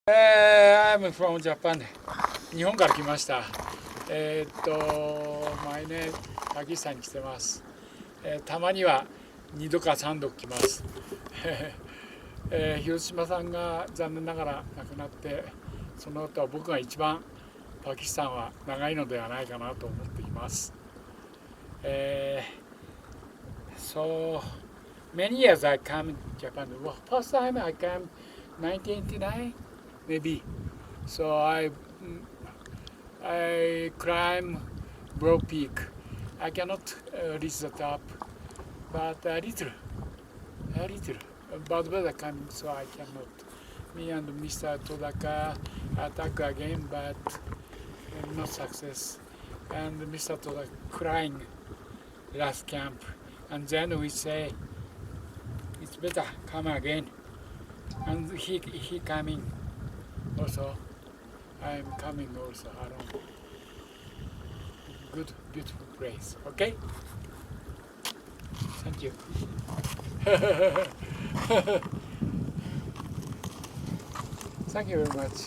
I'm from Japan. 日本から来ました。毎年パキスタンに来てます。たまには2度か3度来ます。広島さんが残念ながら亡くなって、その後は僕が一番パキスタンは長いのではないかなと思っています。So many years I come to Japan. Well, first time I came 1989 maybe. So I climb Broad Peak. I cannot reach the top, but a little. Bad weather coming, so I cannot. Me and Mr. Todaka attack again, but not success. And Mr. Todaka crying last camp, and then we say it's better come again. And he coming also. I'm coming also alone. Good, beautiful place. Okay. Thank you. Thank you very much.